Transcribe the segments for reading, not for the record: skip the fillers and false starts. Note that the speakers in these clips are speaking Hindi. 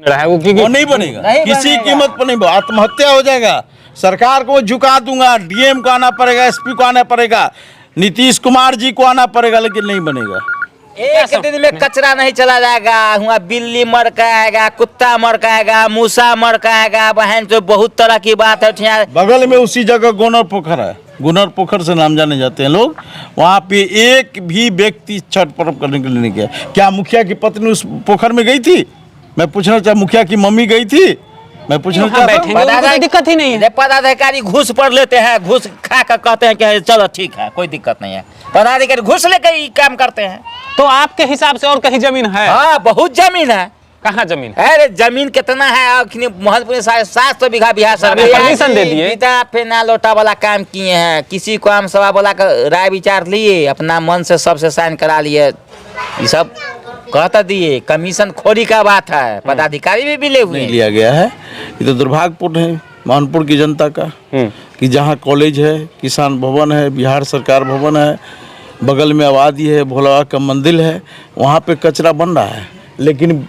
है वो नहीं बनेगा, किसी कीमत पर नहीं, आत्महत्या हो जाएगा। सरकार को झुका दूंगा, डीएम को आना पड़ेगा, एसपी को आना पड़ेगा, नीतीश कुमार जी को आना पड़ेगा, लेकिन नहीं बनेगा। एक दिन में कचरा नहीं चला जाएगा। हुआ बिल्ली मर के आएगा, कुत्ता मर के आएगा, मूसा मर के आएगा, बहन जो बहुत तरह की बात है। बगल में उसी जगह गुनर पोखर है, गुनर पोखर से नाम जाने जाते हैं लोग। वहाँ पे एक भी व्यक्ति छठ पर्व करने के लिए नहीं गया। क्या मुखिया की पत्नी उस पोखर में गई थी? मैं पूछना चाहता, मुखिया की मम्मी गई थी? मैं पूछना चाहता हूँ। दिक्कत ही नहीं है। पदाधिकारी घूस पर लेते हैं, घूस खा कर कहते हैं कि चलो ठीक है, कोई दिक्कत नहीं है। पदाधिकारी घूस लेकर ही काम करते हैं। तो आपके हिसाब से और कहीं जमीन है? हाँ, बहुत जमीन है। कहाँ जमीन? अरे जमीन कितना है? महत्वपूर्ण 750 बीघा बिहार सरकार परमिशन दे दिए। फेना लोटा वाला काम किए हैं। किसी को आम सभा वाला का राय विचार लिए, अपना मन से सबसे साइन करा लिए, ये सब कहता दिए। कमीशन खोरी का बात है, पदाधिकारी भी मिले हुए नहीं लिया गया है। ये तो दुर्भाग्यपूर्ण है मोहनपुर की जनता का कि जहाँ कॉलेज है, किसान भवन है, बिहार सरकार भवन है, बगल में आबादी है, भोला का मंदिर है, वहाँ पे कचरा बन रहा है। लेकिन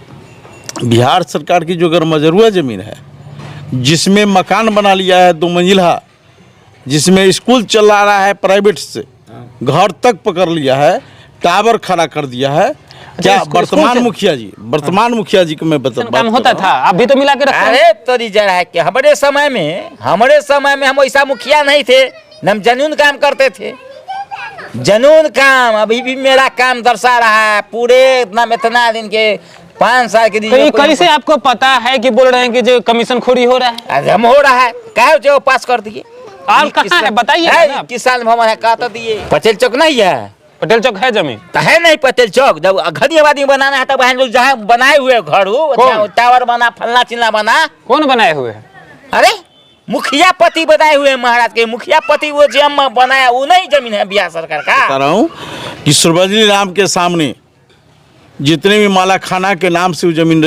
बिहार सरकार की जो गरमजरुआ ज़मीन है, जिसमें मकान बना लिया है 2 मंजिला, जिसमें स्कूल चला रहा है प्राइवेट से, घर तक पकड़ लिया है, टावर खड़ा कर दिया है। क्या वर्तमान मुखिया जी को मैं बता काम होता था, अभी तो मिला के रखा। अरे तो रिजर्व है कि हमारे समय में हम ऐसा मुखिया नहीं थे, हम जनून काम करते थे। जनून काम अभी भी मेरा काम दर्शा रहा है। पूरे इतना दिन के 5 साल के तो कैसे आपको पता है कि बोल रहे हैं कि जो कमीशन खोरी हो रहा है? अरे हम हो रहा है, कहे जो पास कर दिए। आप कहाँ है बताइए? किसान भवन है, कहता दिए। पटेल चौक नहीं है? पटेल चौक है जमीन तो है नहीं पटेल चौक। जब घनी आबादी बनाना है तब लोग जहाँ बनाए हुए घर, टावर बना, फलना चिल्ला बना। कौन बनाए हुए है? अरे मुखिया पति बनाए हुए महाराज के। मुखिया पति वो जम बनाया, वो नहीं जमीन है बिहार सरकार का। बता रहा हूँ कि सुरभजली राम के सामने जितने भी माला खाना के नाम से वो जमीन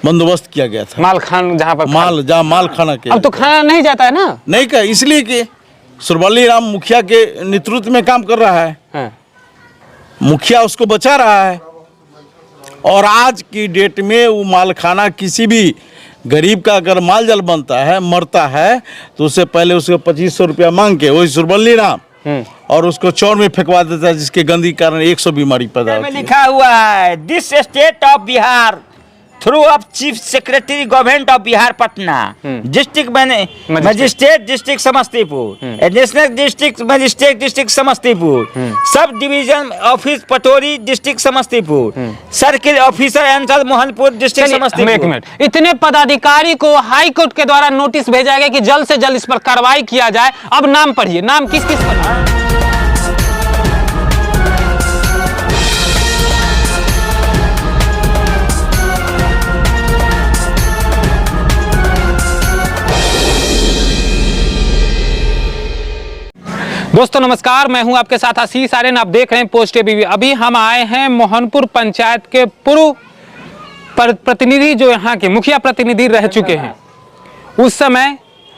बंदोबस्त किया गया था। माल खान जहाँ पर जहाँ माल खाना के, अब तो खाना नहीं जाता है ना? नहीं का, इसलिए कि सुरभजली राम मुखिया के नेतृत्व में काम कर रहा है। हाँ। मुखिया उसको बचा रहा है। और आज की डेट में वो माल खाना, किसी भी गरीब का अगर माल जल बनता है, मरता है, तो उससे पहले उसको 2500 रुपया मांग के वही सुरभजली राम और उसको चौर में फेंकवा देता है, जिसके गंदगी कारण 100 बीमारी पैदा होती है। लिखा हुआ है, this state of Bihar through of chief secretary government of Bihar Patna, district magistrate district Samastipur, national district magistrate district Samastipur, sub division office Patori district Samastipur, circle officer अंचल मोहनपुर डिस्ट्रिक्ट समस्तीपुर। एक मिनट, इतने पदाधिकारी को हाई कोर्ट के द्वारा नोटिस भेजा गया कि जल्द से जल्द इस पर कार्रवाई किया जाए। अब नाम पढ़िए, नाम किस किस पर? दोस्तों नमस्कार, मैं हूं आपके साथ आशीष आर्यन। आप देख रहे हैं पोस्ट टीवी। अभी हम आए हैं मोहनपुर पंचायत के पूर्व प्रतिनिधि, जो यहाँ के मुखिया प्रतिनिधि रह चुके हैं। उस समय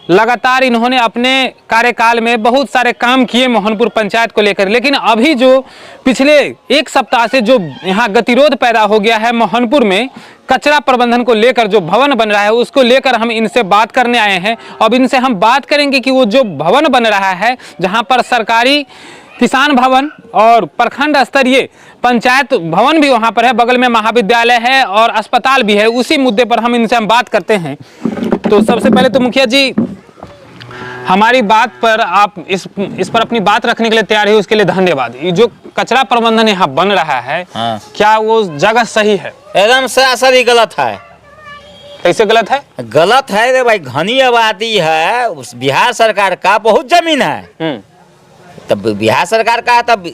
लगातार इन्होंने अपने कार्यकाल में बहुत सारे काम किए मोहनपुर पंचायत को लेकर, लेकिन अभी जो पिछले 1 सप्ताह से जो यहाँ गतिरोध पैदा हो गया है मोहनपुर में कचरा प्रबंधन को लेकर, जो भवन बन रहा है उसको लेकर हम इनसे बात करने आए हैं। अब इनसे हम बात करेंगे कि वो जो भवन बन रहा है, जहाँ पर सरकारी किसान भवन और प्रखंड स्तरीय पंचायत भवन भी वहाँ पर है, बगल में महाविद्यालय है और अस्पताल भी है, उसी मुद्दे पर हम इनसे बात करते हैं। तो सबसे पहले तो मुखिया जी, हमारी बात पर आप इस पर अपनी बात रखने के लिए तैयार है, उसके लिए धन्यवाद। ये जो कचरा प्रबंधन यहाँ बन रहा है, क्या वो जगह सही है? एकदम सरासर ही गलत है। कैसे गलत है? गलत है रे भाई, घनी आबादी है, उस बिहार सरकार का बहुत जमीन है, तब बिहार सरकार का, तब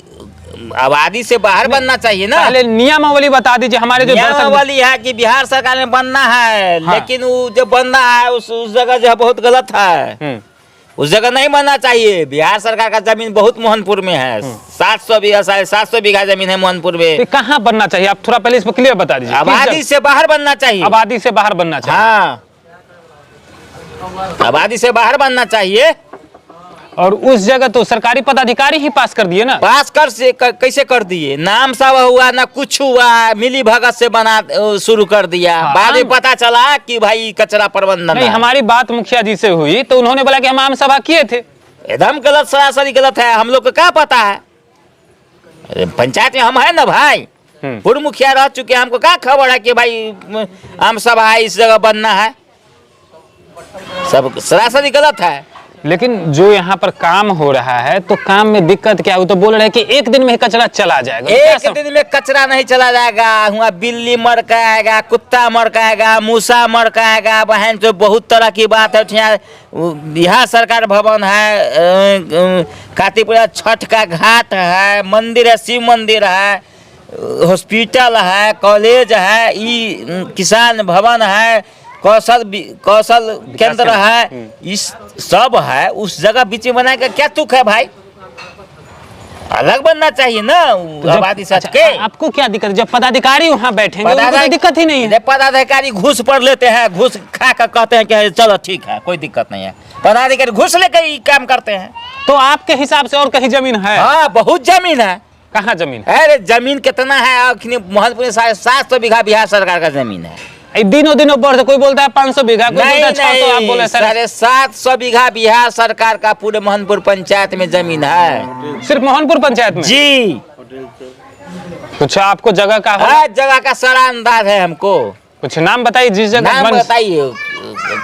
आबादी से बाहर बनना चाहिए ना। पहले नियमावली बता दीजिए। हमारे जो नियमावली है कि बिहार सरकार में बनना है, लेकिन वो जो बनना है उस जगह जो है बहुत गलत है। उस जगह नहीं बनना चाहिए। बिहार सरकार का जमीन बहुत मोहनपुर में है, 700 बीघा 750 बीघा जमीन है मोहनपुर में। तो कहाँ बनना चाहिए? आप थोड़ा पहले इस पर क्लियर बता दीजिए। आबादी से बाहर बनना चाहिए। आबादी से बाहर बनना चाहिए। हाँ, आबादी से बाहर बनना चाहिए। और उस जगह तो सरकारी पदाधिकारी ही पास कर दिए ना। पास कैसे कर दिए? नाम सब हुआ ना कुछ हुआ, मिली भगत से बना शुरू कर दिया। हाँ, बाद में पता चला कि भाई कचरा प्रबंधन नहीं, है। हमारी बात मुखिया जी से हुई तो उन्होंने बोला कि हम आम सभा किए थे। एकदम गलत, सरासरी गलत है। हम लोग को क्या पता है? अरे पंचायत में हम है ना भाई, पूर्व मुखिया रह चुके हैं, हमको क्या खबर है कि भाई आम सभा है इस जगह बनना है? सब सरासरी गलत है। लेकिन जो यहाँ पर काम हो रहा है तो काम में दिक्कत क्या है? वो तो बोल रहे हैं कि एक दिन में ही कचरा चला जाएगा। तो क्या एक दिन में कचरा नहीं चला जाएगा। हुआ बिल्ली मर के आएगा, कुत्ता मर के आएगा, मूसा मर के आएगा। बहन तो बहुत तरह की बात है। यहाँ बिहार सरकार भवन है, कातीपुरा छठ का घाट है, मंदिर है, शिव मंदिर है, हॉस्पिटल है, कॉलेज है, किसान भवन है, कौशल केंद्र है, इस सब है। उस जगह बीच में बनाने का क्या तुक है भाई? अलग बनना चाहिए ना आबादी सच के। आपको क्या दिक्कत है? जब पदाधिकारी वहाँ बैठेंगे उनको तो दिक्कत ही नहीं है। पदाधिकारी घूस पर लेते हैं, घूस खा कर कहते हैं कि चलो ठीक है, कोई दिक्कत नहीं है। पदाधिकारी घूस लेकर ही काम करते हैं। तो आपके हिसाब से और कहीं जमीन है? हाँ, बहुत जमीन है। कहाँ जमीन? अरे जमीन कितना है? मोहनपुर 750 बीघा बिहार सरकार का जमीन है। दिनों बढ़, कोई बोलता है 500 बीघा, कोई बोलता है 600। आप बोले 750 बीघा बिहार सरकार का पूरे मोहनपुर पंचायत में जमीन है। सिर्फ मोहनपुर पंचायत में जी। कुछ आपको जगह का हो? जगह का सारा अंदाज है हमको। कुछ नाम बताइए जिस जगह। नाम बताइए।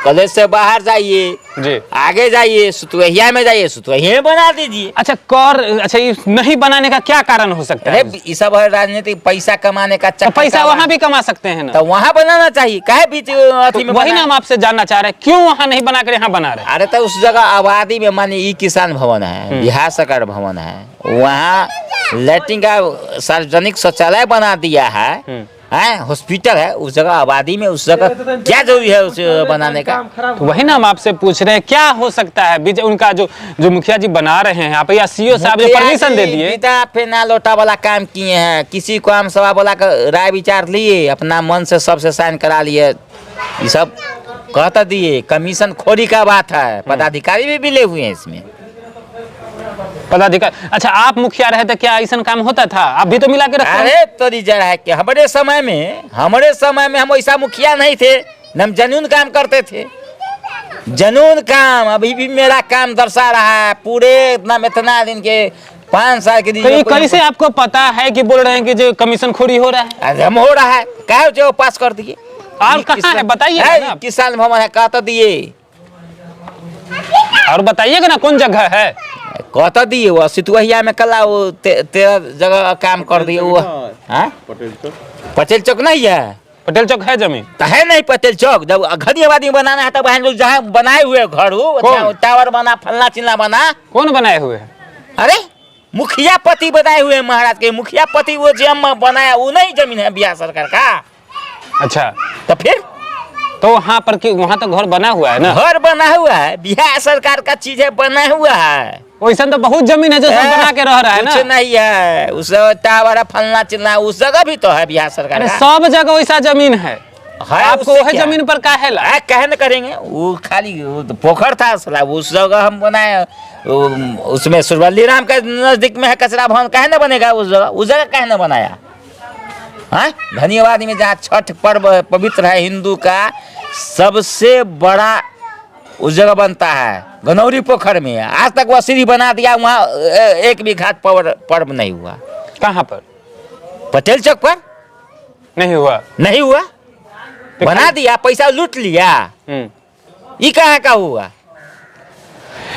कॉलेज से बाहर जाइए जी, आगे जाइए, सुतवहिया में जाइए, सुतवहिया में बना दीजिए। अच्छा, ये नहीं बनाने का क्या कारण हो सकता है? अरे ये सब है राजनीतिक, पैसा कमाने का तो चक्कर। पैसा वहाँ भी कमा सकते हैं ना, तो वहाँ बनाना चाहिए। काहे बीच अथी में वही ना हम आपसे जानना चाह रहे हैं, क्यों वहाँ नहीं बनाकर यहाँ बना रहे? अरे तो उस जगह आबादी में माने ई किसान भवन है, बिहार सरकार भवन है, वहाँ लैट्रिन का सार्वजनिक शौचालय बना दिया है, हॉस्पिटल है। उस जगह आबादी में उस जगह क्या जरूरी है उस बनाने का? तो वही ना हम आपसे पूछ रहे हैं, क्या हो सकता है? उनका जो मुखिया जी बना रहे हैं यहाँ पे, या सीओ साहब जो परमिशन दे दिए, बिना फेना लोटा वाला काम किए हैं। किसी को आम सभा वाला का राय विचार लिए, अपना मन से सबसे साइन करा लिए, ये सब कहता दिए। कमीशन खोरी का बात है, पदाधिकारी भी मिले हुए हैं इसमें। पदाधिकारी? अच्छा, आप मुखिया रहे थे, क्या ऐसा काम होता था? आप भी तो मिला के रखते हैं। अरे तो रिजर है कि हमारे समय में हम ऐसा मुखिया नहीं थे, हम जनून काम करते थे। जनून काम अभी भी मेरा काम दर्शा रहा है। पूरे इतना दिन के 5 साल के तो ये कैसे आपको पता है कि बोल रहे हैं कि जो कमीशन खोरी हो रहा है? अरे हम हो रहा है, कहे जो पास कर दिए। और कहाँ है बताइए ना। किसान भवन है, कहता दिए। और बताइएगा ना कौन जगह है? कहता दिए वो सितुहिया में कला वो 13 जगह काम कर दिए वो। पटेल चौक नहीं है? पटेल चौक है जमीन? तो है नहीं पटेल चौक। जब घनी आबादी बनाना है, तब लोग जहाँ बनाए हुए घर हो, टावर बना, फलना चिल्ला बना। कौन बनाए हुए है? अरे मुखिया पति बनाए हुए महाराज के। मुखिया पति वो जम बनाया, वो नहीं जमीन है बिहार सरकार का। अच्छा, तो फिर तो वहाँ पर वहाँ तो घर बना हुआ है ना? घर बना हुआ है, बिहार सरकार का चीज है, बना हुआ है। वैसा तो बहुत जमीन है जो सब बना के रह रहा है ना। कुछ नहीं है उस टावर फलना चिल्ला, उस जगह भी तो है बिहार सरकार का। सब जगह वैसा जमीन है। आपको वही जमीन पर काहे ला? कहे न करेंगे, वो खाली वो तो पोखर था साला, उस जगह हम बनाए। उसमें सुरवल्ली राम के नजदीक में है कचरा भवन, कहे न बनेगा उस जगह कहे न बनाया? धन्यवाद में जहाँ छठ पर्व पवित्र है हिंदू का, सबसे बड़ा उस जगह बनता है गनौरी पोखर में। आज तक वह सीढ़ी बना दिया, वहाँ एक भी घाट पर्व नहीं हुआ। कहाँ पर? पटेल चौक पर नहीं हुआ। बना दिया, पैसा लूट लिया। ये कहाँ का हुआ?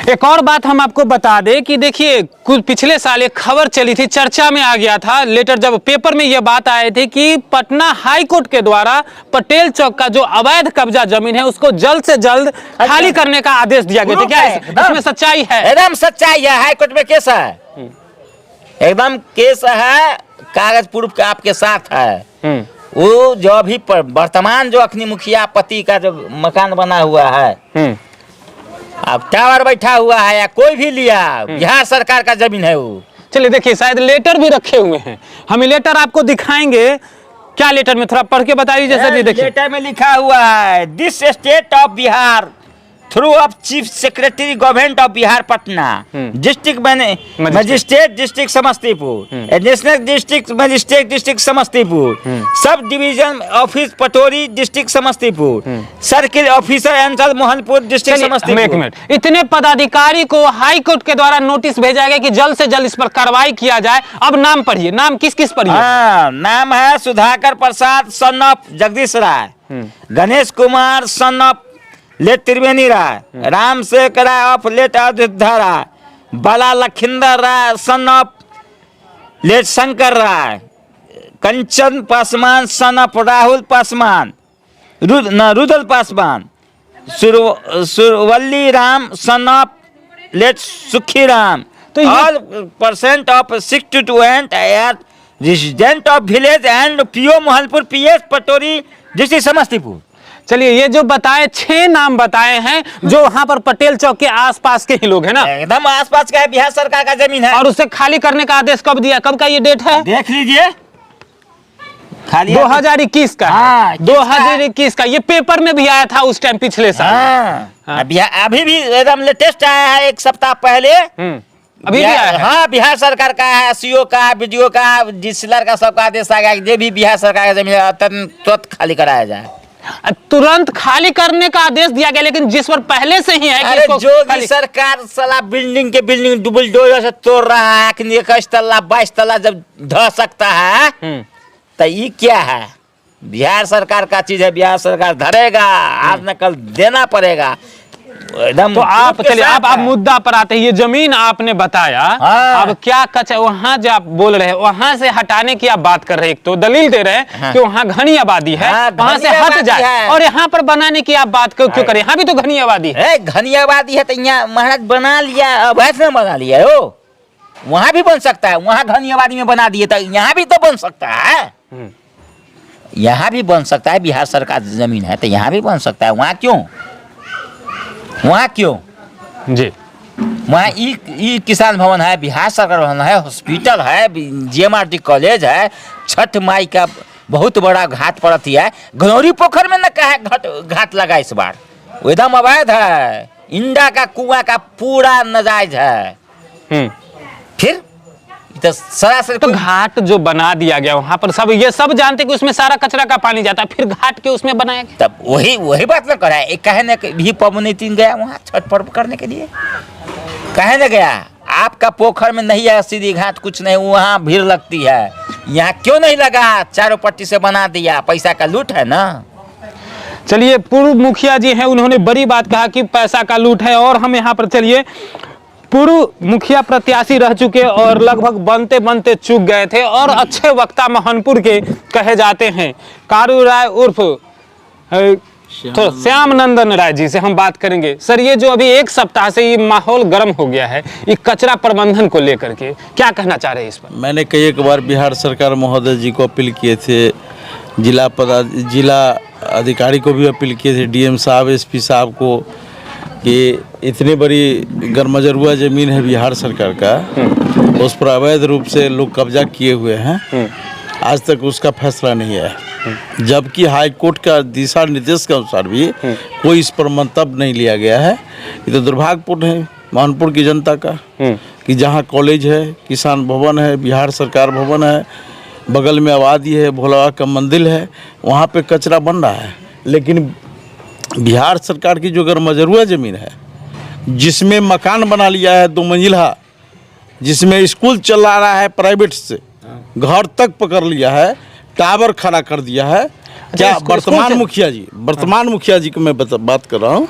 एक और बात हम आपको बता दें कि देखिए, कुछ पिछले साल एक खबर चली थी, चर्चा में आ गया था लेटर, जब पेपर में यह बात आई थी कि पटना हाई कोर्ट के द्वारा पटेल चौक का जो अवैध कब्जा जमीन है उसको जल्द से जल्द खाली करने का आदेश दिया गया था। क्या इसमें सच्चाई है? एकदम सच्चाई है। हाई कोर्ट में केस है, एकदम केस है, कागज प्रूफ आपके साथ है। वो जो अभी वर्तमान जो अखनी मुखिया पति का जो मकान बना हुआ है, अब टावर बैठा हुआ है या कोई भी लिया, बिहार सरकार का जमीन है वो। चलिए देखिए, शायद लेटर भी रखे हुए हैं, हम लेटर आपको दिखाएंगे। क्या लेटर में थोड़ा पढ़ के बताइए। जैसे देखिए, लेटर में लिखा हुआ है, this state of Bihar through of chief secretary government of Bihar Patna, district magistrate district Samastipur, additional district magistrate district Samastipur, sub division office Patori district Samastipur, circle officer अंचल मोहनपुर डिस्ट्रिक्ट चलिए, समस्तीपुर। एक मिनट, इतने पदाधिकारी को हाई कोर्ट के द्वारा नोटिस भेजा गया कि जल्द से जल्द इस पर कार्रवाई किया जाए। अब नाम पढ़िए, नाम किस किस पर? हाँ, नाम है Sudhakar Prasad son of Jagdish Rai, Ganesh Kumar son of late Triveni Rai, Ram Shekhar Rai of late Ayodhya Rai, Bala Lakhindar Rai son of late Shankar Rai, Kanchan Paswan son of Rahul Paswan, Rudal Paswan, Survalli Ram son of late Sukhi Ram, तो all percent of 62 at resident of village and PO Mohanpur PS Patori district Samastipur. चलिए, ये जो बताए 6 नाम बताए हैं जो वहां पर पटेल चौक के आसपास के ही लोग हैं ना? एकदम आसपास का है, बिहार सरकार का जमीन है। और उसे खाली करने का आदेश कब दिया, कब का ये डेट है? देख लीजिए, खाली 2021 का। हाँ, 2021 का ये पेपर में भी आया था उस टाइम, पिछले साल। हाँ, अभी भी एकदम लेटेस्ट आया है, 1 सप्ताह पहले। अभी भी आया है? हाँ, बिहार सरकार का है, सीओ का, बीडीओ का, डिस्टिलर का, सबका आदेश आ गया, जो भी बिहार सरकार का जमीन है तुरंत खाली कराया जाए। तुरंत खाली करने का आदेश दिया गया, लेकिन जिस पर पहले से ही है कि अरे इसको जो खाली... भी सरकार साला बिल्डिंग बुलडोजर से तोड़ रहा है, 21 तल्ला 22 तल्ला जब ढह सकता है तो ये क्या है? बिहार सरकार का चीज है, बिहार सरकार धरेगा, आज न कल देना पड़ेगा एकदम। तो आप चलिए, आप मुद्दा पर आते हैं। ये जमीन आपने बताया, हाँ। अब क्या कच्चा वहां जो आप बोल रहे हैं, वहां से हटाने की आप बात कर रहे हैं, एक तो दलील दे रहे हैं कि वहां घनी आबादी है, हाँ, वहां से घनी हट आबादी जाए, है। और यहाँ पर बनाने की आप बात क्यों करें? यहाँ भी तो घनी आबादी है। घनी आबादी है तो यहाँ महाराज बना लिया, अवैध में बना लिया हो, वहां भी बन सकता है। वहां घनी आबादी में बना दिए तो यहाँ भी तो बन सकता है, यहाँ भी बन सकता है। बिहार सरकार जमीन है तो यहाँ भी बन सकता है, वहाँ क्यों? वहाँ क्यों जी? वहाँ ई किसान भवन है, बिहार सरकार भवन है, हॉस्पिटल है, जीएमआरटी कॉलेज है, छठ माई का बहुत बड़ा घाट पड़ती है। घनौरी पोखर में न कहा घाट लगा इस बार, एकदम अवैध है। इंडा का कुआं का पूरा नाजायज है। फिर तो सरासर तो घाट जो बना दिया गया वहां पर, सब ये सब जानते कि उसमें सारा कचरा का पानी जाता है, फिर घाट के उसमें बनाया गया। तब वही बात न करा है। कहे न भी पवनी तीन गया वहाँ छठ पर्व करने के लिए, कहे न गया आपका पोखर में नहीं है सीधी घाट, कुछ नहीं, वहाँ भीड़ लगती है। यहाँ क्यों नहीं लगा? चारों पट्टी से बना दिया, पैसा का लूट है ना। चलिए, पूर्व मुखिया जी हैं, उन्होंने बड़ी बात कहा कि पैसा का लूट है। और हम यहाँ पर चलिए, पूर्व मुखिया प्रत्याशी रह चुके और लगभग बनते बनते चूक गए थे और अच्छे वक्ता मोहनपुर के कहे जाते हैं, कारू राय उर्फ तो श्याम नंदन राय जी से हम बात करेंगे। सर, ये जो अभी 1 सप्ताह से ये माहौल गर्म हो गया है, ये कचरा प्रबंधन को लेकर के क्या कहना चाह रहे हैं इस पर? मैंने कई एक बार बिहार सरकार महोदय जी को अपील किए थे, जिला अधिकारी को भी अपील किए थे, डीएम साहब, एसपी साहब को, कि इतनी बड़ी गरमजरुआ ज़मीन है बिहार सरकार का, उस पर अवैध रूप से लोग कब्जा किए हुए हैं, आज तक उसका फैसला नहीं है। जबकि हाई कोर्ट का दिशा निर्देश के अनुसार भी कोई इस पर मंतव्य नहीं लिया गया है। ये तो दुर्भाग्यपूर्ण है मोहनपुर की जनता का कि जहाँ कॉलेज है, किसान भवन है, बिहार सरकार भवन है, बगल में आबादी है, भोला बाबा का मंदिर है, वहाँ पे कचरा बन रहा है। लेकिन बिहार सरकार की जो गरमजरुआ ज़मीन है, जिसमें मकान बना लिया है 2 मंजिला, जिसमें स्कूल चला रहा है प्राइवेट से, घर तक पकड़ लिया है, टावर खड़ा कर दिया है। क्या वर्तमान मुखिया जी को मैं बात कर रहा हूँ,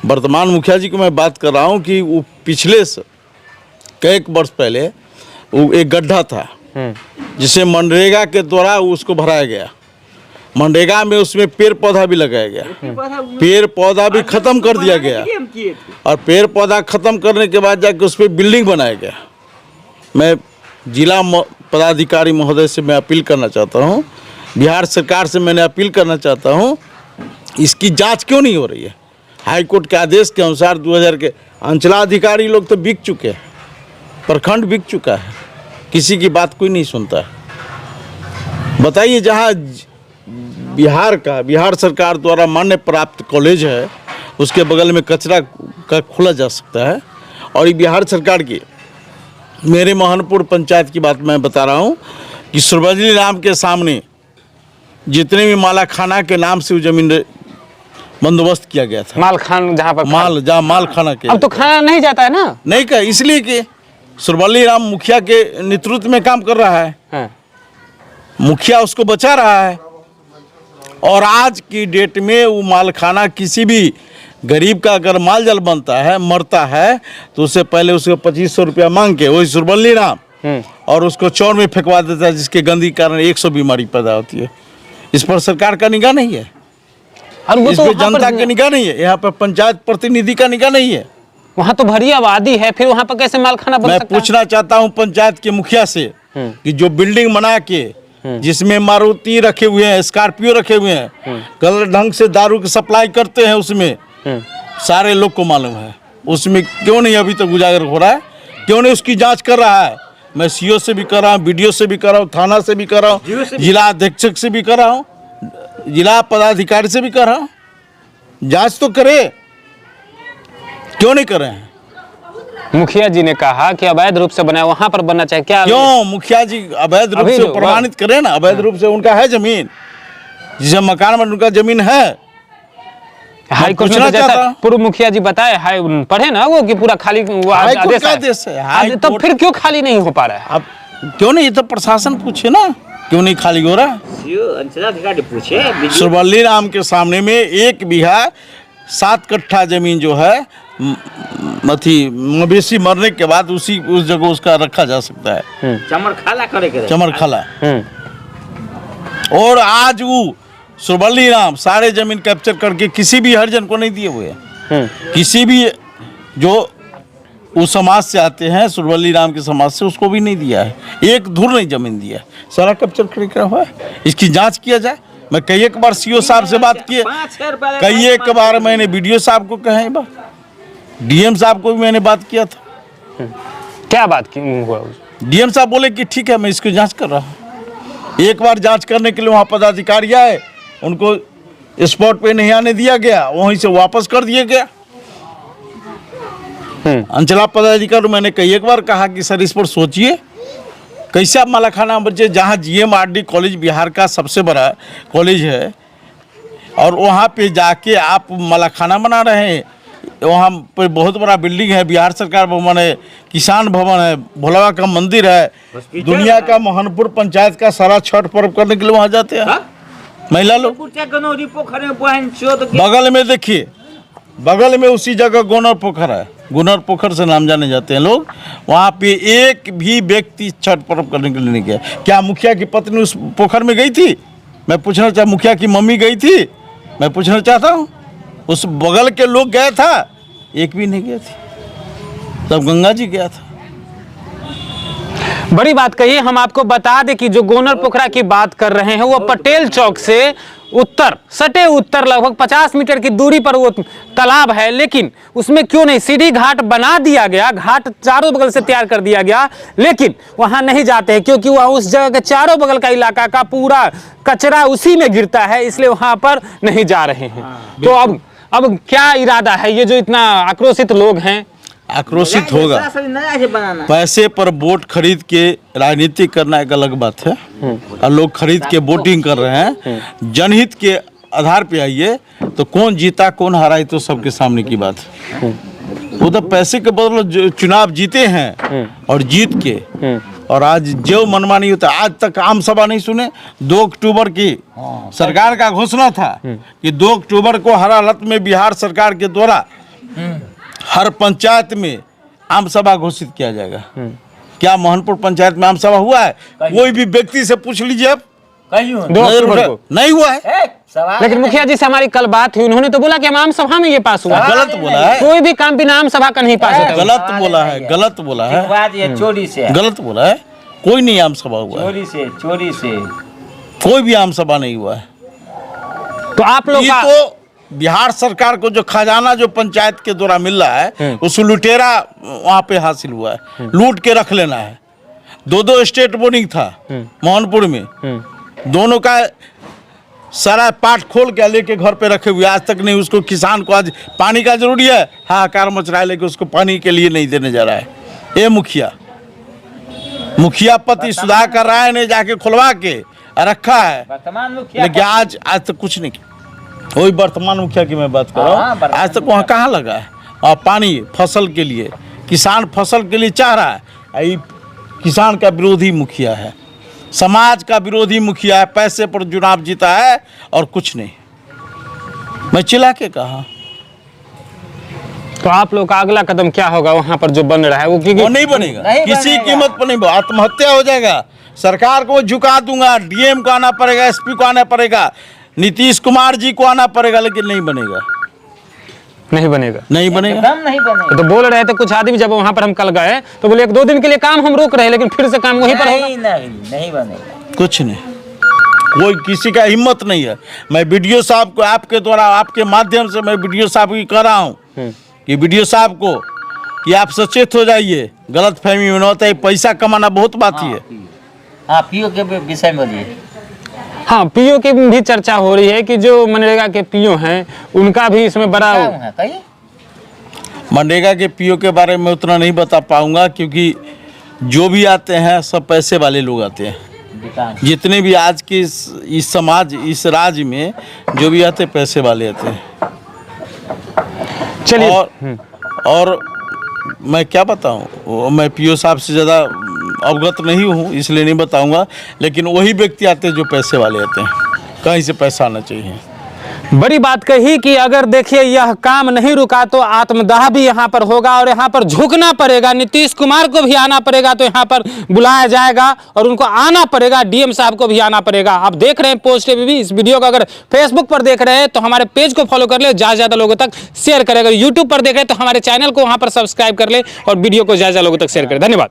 वर्तमान मुखिया जी को मैं बात कर रहा हूँ कि वो पिछले से कई वर्ष पहले वो एक गड्ढा था जिसे मनरेगा के द्वारा उसको भराया गया। मनरेगा में उसमें पेड़ पौधा भी लगाया गया, पेड़ पौधा भी खत्म कर दिया गया, और पेड़ पौधा खत्म करने के बाद जाके उस पर बिल्डिंग बनाया गया। मैं जिला पदाधिकारी महोदय से मैं अपील करना चाहता हूँ, बिहार सरकार से मैंने अपील करना चाहता हूँ, इसकी जांच क्यों नहीं हो रही है? हाई कोर्ट के आदेश के अनुसार 2000 के अंचलाधिकारी लोग तो बिक चुके हैं, प्रखंड बिक चुका है, किसी की बात कोई नहीं सुनता है। बताइए, जहाँ बिहार सरकार द्वारा मान्य प्राप्त कॉलेज है, उसके बगल में कचरा का खोला जा सकता है। और ये बिहार सरकार की, मेरे मोहनपुर पंचायत की बात मैं बता रहा हूँ कि सुरबजली राम के सामने जितने भी माला खाना के नाम से वो जमीन बंदोबस्त किया गया था, माल खान जहाँ पर जहाँ माल खाना के, अब तो खाना नहीं जाता है ना, नहीं का, इसलिए कि सुरबजली राम मुखिया के नेतृत्व में काम कर रहा है, हाँ। मुखिया उसको बचा रहा है। और आज की डेट में वो माल खाना किसी भी गरीब का अगर माल जल बनता है, मरता है, तो उससे पहले उसको 2500 रुपया मांग के वही सुरबजली राम और उसको चौर में फेंकवा देता है, जिसके गंदगी कारण 100 बीमारी पैदा होती है। इस पर सरकार का निगाह नहीं है, और वो इस तो पर वहाँ जनता पर- की निगाह नहीं है, यहाँ पर पंचायत प्रतिनिधि का निगाह नहीं है। वहाँ तो भरी आबादी है, फिर वहाँ पर कैसे माल खाना बन मैं सकता है? पूछना चाहता हूँ पंचायत के मुखिया से कि जो बिल्डिंग बना के जिसमें मारुति रखे हुए हैं, स्कॉर्पियो रखे हुए हैं, गलत ढंग से दारू की सप्लाई करते हैं, उसमें सारे लोग को मालूम है, उसमें क्यों नहीं अभी तक उजागर हो रहा है, क्यों नहीं उसकी जांच कर रहा है? मैं सीओ से भी कर रहा हूँ, बीडीओ से भी कर रहा हूँ, थाना से भी कर रहा हूँ, जिला अधीक्षक से भी कर रहा हूँ, जिला पदाधिकारी से भी कर रहा हूँ, जांच तो करे, क्यों नहीं कर रहे हैं? मुखिया जी ने कहा कि अवैध रूप से बनाया, वहाँ पर बनना चाहिए, क्या क्यों मुखिया जी अवैध रूप अभी से जो- प्रमाणित करें ना, अवैध रूप से उनका है जमीन, जिसे मकान में उनका जमीन है। हाईकोर्ट में पूछना तो जैसा चाहता हूं। पूर्व मुखिया जी बताए, हाई पढ़े ना वो कि पूरा खाली वो हाईकोर्ट आदेश का है। आदेश है, तब हाईकोर्ट- फिर क्यों खाली नहीं हो पा रहा है? अब क्यों नहीं, ये तो प्रशासन पूछे ना, क्यों नहीं खाली हो रहा? अंचलाधिकारी पूछे, सुरबजली राम के सामने में 1 बीघा 7 कट्ठा जमीन जो है मवेशी मरने के बाद उस जगह उसका रखा जा सकता है, चमरखाला करे के चमरखाला। और आज वो सुरबजली राम सारे जमीन कैप्चर करके किसी भी हरिजन को नहीं दिए हुए हैं, किसी भी जो उस समाज से आते हैं, सुरबजली राम के समाज से, उसको भी नहीं दिया है, एक धुर नहीं जमीन दिया है, सारा कैप्चर करा हुआ है। इसकी जांच किया जाए। मैं कई एक बार सीओ साहब से बात किए, कई एक बार मैंने बीडीओ साहब को कहे, डीएम साहब को भी मैंने बात किया था। क्या बात की हुआ? डीएम साहब बोले कि ठीक है मैं इसकी जांच कर रहा हूँ। एक बार जांच करने के लिए वहाँ पदाधिकारी आए, उनको स्पॉट पे नहीं आने दिया गया, वहीं से वापस कर दिया गया। अंचला पदाधिकारी मैंने कई एक बार कहा कि सर इस पर सोचिए, कैसे आप मालाखाना बचे, जहाँ GMRD कॉलेज बिहार का सबसे बड़ा कॉलेज है, और वहाँ पे जाके आप मालाखाना बना रहे हैं। वहाँ पर बहुत बड़ा बिल्डिंग है, बिहार सरकार भवन है, किसान भवन है, भोलावा का मंदिर है, दुनिया का मोहनपुर पंचायत का सारा छठ पर्व करने के लिए वहाँ जाते हैं महिला लोग। बगल में देखिए, बगल में उसी जगह गोनर पोखर है, गुनर पोखर से नाम जाने जाते हैं लोग, वहाँ पे एक भी व्यक्ति छठ पर्व करने के लिए नहीं गया। क्या मुखिया की पत्नी उस पोखर में गई थी? मैं पूछना चाहता, मुखिया की मम्मी गई थी? मैं पूछना चाहता हूँ। उस बगल के लोग गए था? एक भी नहीं गया थी, तब गंगा जी गया था। बड़ी बात कही। हम आपको बता दें कि जो गोनर पोखरा की बात कर रहे हैं वो पटेल चौक से उत्तर सटे उत्तर लगभग 50 मीटर की दूरी पर वो तालाब है, लेकिन उसमें क्यों नहीं सीढ़ी घाट बना दिया गया, घाट चारों बगल से तैयार कर दिया गया, लेकिन वहां नहीं जाते हैं क्योंकि वह उस जगह के चारों बगल का इलाका का पूरा कचरा उसी में गिरता है, इसलिए वहां पर नहीं जा रहे हैं। तो अब क्या इरादा है? ये जो इतना आक्रोशित लोग हैं, आक्रोशित होगा। पैसे पर वोट खरीद के राजनीति करना एक अलग बात है, और लोग खरीद के वोटिंग कर रहे हैं। जनहित के आधार पे आइए तो कौन जीता कौन हारा ये तो सबके सामने की बात है। वो तो पैसे के बदले चुनाव जीते हैं और जीत के, और आज जो मनमानी होता है। आज तक आम सभा नहीं सुने। 2 अक्टूबर की सरकार का घोषणा था कि 2 अक्टूबर को हर हालत में बिहार सरकार के द्वारा हर पंचायत में आम सभा घोषित किया जाएगा। क्या मोहनपुर पंचायत में आम सभा हुआ है? कोई भी व्यक्ति से पूछ लीजिए, अब 2 अक्टूबर को नहीं हुआ है। लेकिन मुखिया जी से हमारी कल बात हुई, उन्होंने तो बोला कि हम आम सभा में ये पास हुआ। गलत बोला है, कोई भी काम बिना आम सभा का नहीं पास होता। गलत बोला है, गलत बोला है, ये चोरी से गलत बोला है। कोई नहीं आम सभा हुआ है, चोरी से कोई भी आम सभा नहीं हुआ है। तो आप लोग ये का तो बिहार सरकार को जो खजाना जो पंचायत के द्वारा मिल रहा है उस लुटेरा वहाँ पे हासिल हुआ है। लूट के रख लेना है। 2 स्टेट बोर्डिंग था मोहनपुर में, दोनों का सारा पाठ खोल के लेके घर पे रखे हुए, आज तक नहीं उसको, किसान को आज पानी का जरूरी है, हाहाकार मच रहा है, लेकिन उसको पानी के लिए नहीं देने जा रहा है। ये मुखिया पति सुधार कर रहा है, नहीं जाके खुलवा के रखा है, वर्तमान मुखिया लेकिन आज तक कुछ नहीं किया। वही वर्तमान मुखिया की मैं बात कर रहा हूँ, आज तक वहाँ कहाँ लगा है? और पानी फसल के लिए, किसान फसल के लिए चाह रहा है, ये किसान का विरोधी मुखिया है, समाज का विरोधी मुखिया है, पैसे पर चुनाव जीता है और कुछ नहीं। मैं चिल्ला के कहा। तो आप लोग का अगला कदम क्या होगा वहां पर जो बन रहा है वो? क्योंकि वो नहीं बनेगा, नहीं किसी बनेगा। कीमत पर नहीं, आत्महत्या हो जाएगा। सरकार को झुका दूंगा, डीएम को आना पड़ेगा, एसपी को आना पड़ेगा, नीतीश कुमार जी को आना पड़ेगा, लेकिन नहीं बनेगा, नहीं बनेगा, नहीं बनेगा। एकदम नहीं बनेगा। तो बोल रहे थे कुछ आदमी, जब वहां पर हम कल गए तो बोले 1-2 दिन के लिए काम हम रोक रहे हैं, लेकिन फिर से काम वहीं पर होगा। नहीं बनेगा। कुछ नहीं, कोई किसी का हिम्मत नहीं है। मैं वीडियो साहब को आपके द्वारा, आपके माध्यम से मैं वीडियो साहब की कह रहा हूँ कि वीडियो साहब को कि आप सचेत हो जाइए, गलत फहमी में न होता है, पैसा कमाना बहुत बात ही है। हाँ, पीओ के विषय में बोलिए। हाँ, पीओ की भी चर्चा हो रही है कि जो मनरेगा के पीओ हैं उनका भी इसमें बड़ा, मनरेगा के पीओ के बारे में उतना नहीं बता पाऊंगा, क्योंकि जो भी आते हैं सब पैसे वाले लोग आते हैं। जितने भी आज के इस समाज, इस राज्य में जो भी आते पैसे वाले आते हैं। चलिए। और मैं क्या बताऊं, मैं पीओ साहब से ज़्यादा अवगत नहीं हूं, इसलिए नहीं बताऊंगा, लेकिन वही व्यक्ति आते हैं जो पैसे वाले आते हैं, कहीं से पैसा आना चाहिए। बड़ी बात कही कि अगर देखिए यह काम नहीं रुका तो आत्मदाह भी यहाँ पर होगा और यहाँ पर झुकना पड़ेगा, नीतीश कुमार को भी आना पड़ेगा, तो यहाँ पर बुलाया जाएगा और उनको आना पड़ेगा, डीएम साहब को भी आना पड़ेगा। आप देख रहे हैं पोस्ट एबीपी, इस वीडियो को अगर फेसबुक पर देख रहे हैं तो हमारे पेज को फॉलो कर ले, ज़्यादा से ज़्यादा लोगों तक शेयर करें। अगर यूट्यूब पर देख रहे हैं तो हमारे चैनल को वहाँ पर सब्सक्राइब कर ले और वीडियो को ज़्यादा लोगों तक शेयर करें। धन्यवाद।